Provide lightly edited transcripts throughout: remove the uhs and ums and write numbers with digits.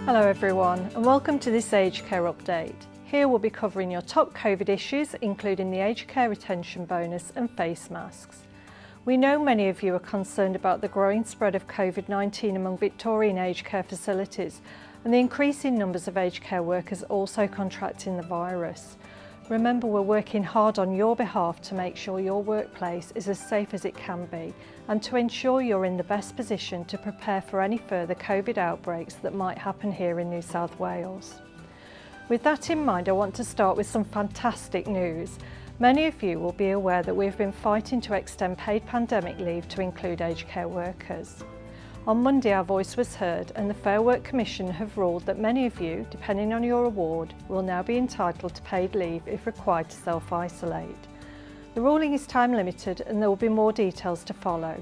Hello everyone, and welcome to this aged care update. Here we'll be covering your top COVID issues, including the aged care retention bonus and face masks. We know many of you are concerned about the growing spread of COVID-19 among Victorian aged care facilities and the increasing numbers of aged care workers also contracting the virus. Remember, we're working hard on your behalf to make sure your workplace is as safe as it can be and to ensure you're in the best position to prepare for any further COVID outbreaks that might happen here in New South Wales. With that in mind, I want to start with some fantastic news. Many of you will be aware that we've been fighting to extend paid pandemic leave to include aged care workers. On Monday, our voice was heard and the Fair Work Commission have ruled that many of you, depending on your award, will now be entitled to paid leave if required to self-isolate. The ruling is time limited and there will be more details to follow,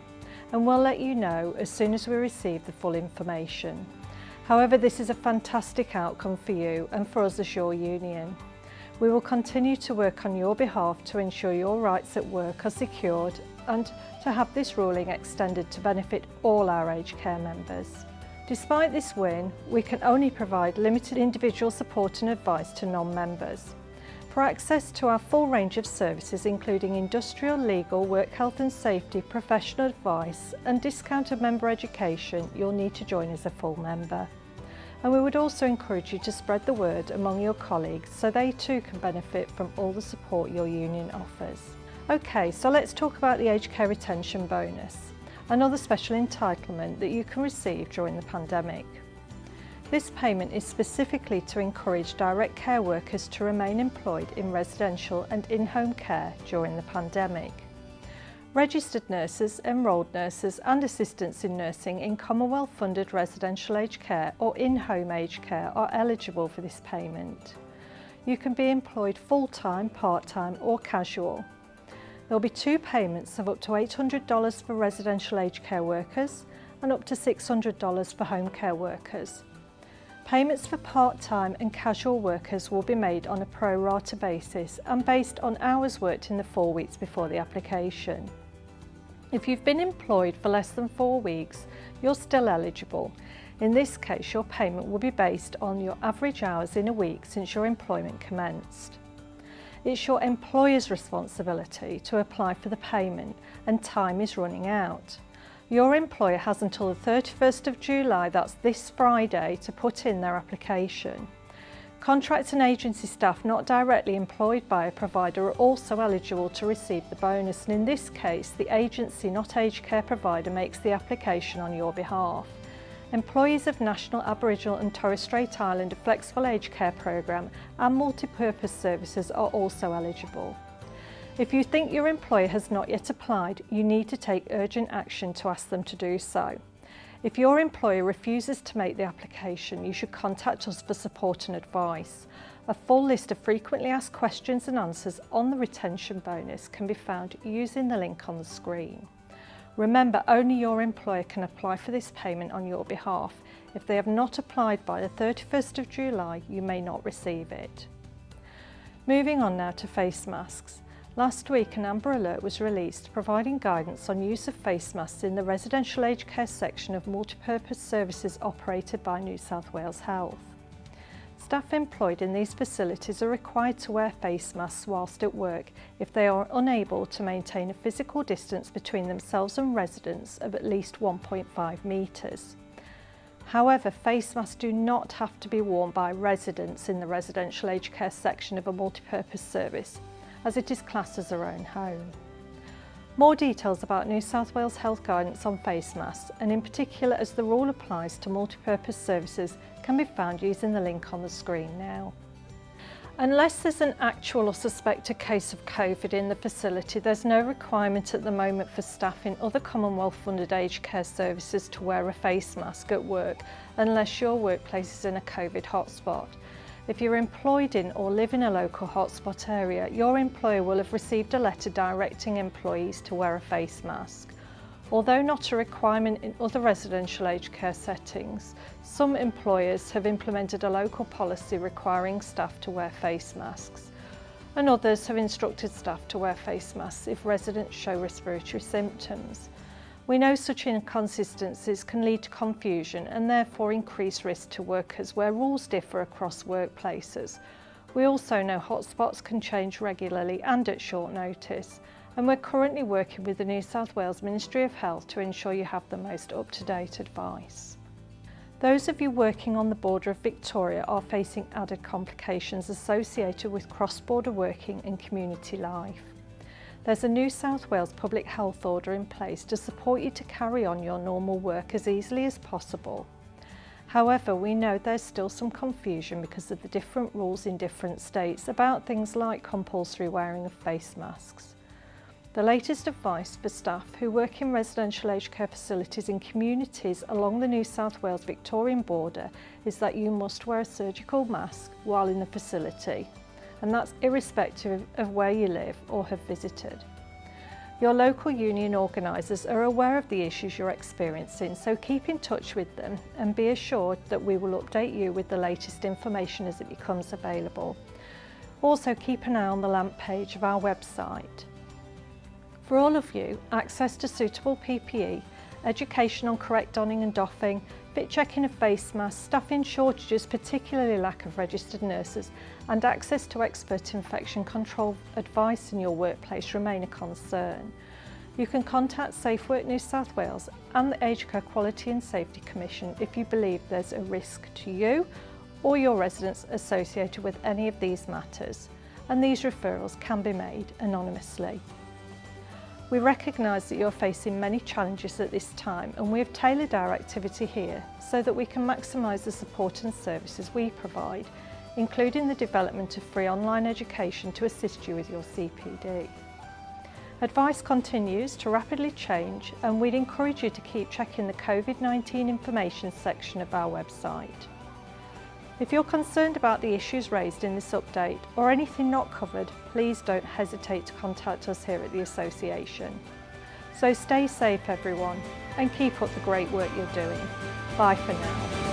and we'll let you know as soon as we receive the full information. However, this is a fantastic outcome for you and for us as your union. We will continue to work on your behalf to ensure your rights at work are secured and to have this ruling extended to benefit all our aged care members. Despite this win, we can only provide limited individual support and advice to non-members. For access to our full range of services, including industrial, legal, work health and safety, professional advice and discounted member education, you'll need to join as a full member. And we would also encourage you to spread the word among your colleagues so they too can benefit from all the support your union offers. Okay, so let's talk about the aged care retention bonus, another special entitlement that you can receive during the pandemic. This payment is specifically to encourage direct care workers to remain employed in residential and in-home care during the pandemic. Registered nurses, enrolled nurses and assistants in nursing in Commonwealth-funded residential aged care or in-home aged care are eligible for this payment. You can be employed full-time, part-time or casual. There will be two payments of up to $800 for residential aged care workers and up to $600 for home care workers. Payments for part-time and casual workers will be made on a pro rata basis and based on hours worked in the 4 weeks before the application. If you've been employed for less than 4 weeks, you're still eligible. In this case, your payment will be based on your average hours in a week since your employment commenced. It's your employer's responsibility to apply for the payment and time is running out. Your employer has until the 31st of July, that's this Friday, to put in their application. Contract and agency staff not directly employed by a provider are also eligible to receive the bonus, and in this case, the agency, not aged care provider, makes the application on your behalf. Employees of National Aboriginal and Torres Strait Islander Flexible Aged Care Programme and Multi-Purpose Services are also eligible. If you think your employer has not yet applied, you need to take urgent action to ask them to do so. If your employer refuses to make the application, you should contact us for support and advice. A full list of frequently asked questions and answers on the retention bonus can be found using the link on the screen. Remember, only your employer can apply for this payment on your behalf. If they have not applied by the 31st of July, you may not receive it. Moving on now to face masks. Last week, an Amber Alert was released providing guidance on use of face masks in the residential aged care section of multipurpose services operated by New South Wales Health. Staff employed in these facilities are required to wear face masks whilst at work if they are unable to maintain a physical distance between themselves and residents of at least 1.5 metres. However, face masks do not have to be worn by residents in the residential aged care section of a multipurpose service, as it is classed as their own home. More details about New South Wales Health guidance on face masks, and in particular as the rule applies to multipurpose services, can be found using the link on the screen now. Unless there's an actual or suspected case of COVID in the facility, there's no requirement at the moment for staff in other Commonwealth-funded aged care services to wear a face mask at work unless your workplace is in a COVID hotspot. If you're employed in or live in a local hotspot area, your employer will have received a letter directing employees to wear a face mask. Although not a requirement in other residential aged care settings, some employers have implemented a local policy requiring staff to wear face masks, and others have instructed staff to wear face masks if residents show respiratory symptoms. We know such inconsistencies can lead to confusion and therefore increase risk to workers where rules differ across workplaces. We also know hotspots can change regularly and at short notice, and we're currently working with the New South Wales Ministry of Health to ensure you have the most up-to-date advice. Those of you working on the border of Victoria are facing added complications associated with cross-border working and community life. There's a New South Wales Public Health Order in place to support you to carry on your normal work as easily as possible. However, we know there's still some confusion because of the different rules in different states about things like compulsory wearing of face masks. The latest advice for staff who work in residential aged care facilities in communities along the New South Wales Victorian border is that you must wear a surgical mask while in the facility, and that's irrespective of where you live or have visited. Your local union organisers are aware of the issues you're experiencing, so keep in touch with them and be assured that we will update you with the latest information as it becomes available. Also, keep an eye on the LAMP page of our website. For all of you, access to suitable PPE, education on correct donning and doffing, fit checking of face masks, staffing shortages, particularly lack of registered nurses, and access to expert infection control advice in your workplace remain a concern. You can contact Safe Work New South Wales and the Aged Care Quality and Safety Commission if you believe there's a risk to you or your residents associated with any of these matters, and these referrals can be made anonymously. We recognise that you're facing many challenges at this time, and we have tailored our activity here so that we can maximise the support and services we provide, including the development of free online education to assist you with your CPD. Advice continues to rapidly change, and we'd encourage you to keep checking the COVID-19 information section of our website. If you're concerned about the issues raised in this update or anything not covered, please don't hesitate to contact us here at the Association. So stay safe everyone, and keep up the great work you're doing. Bye for now.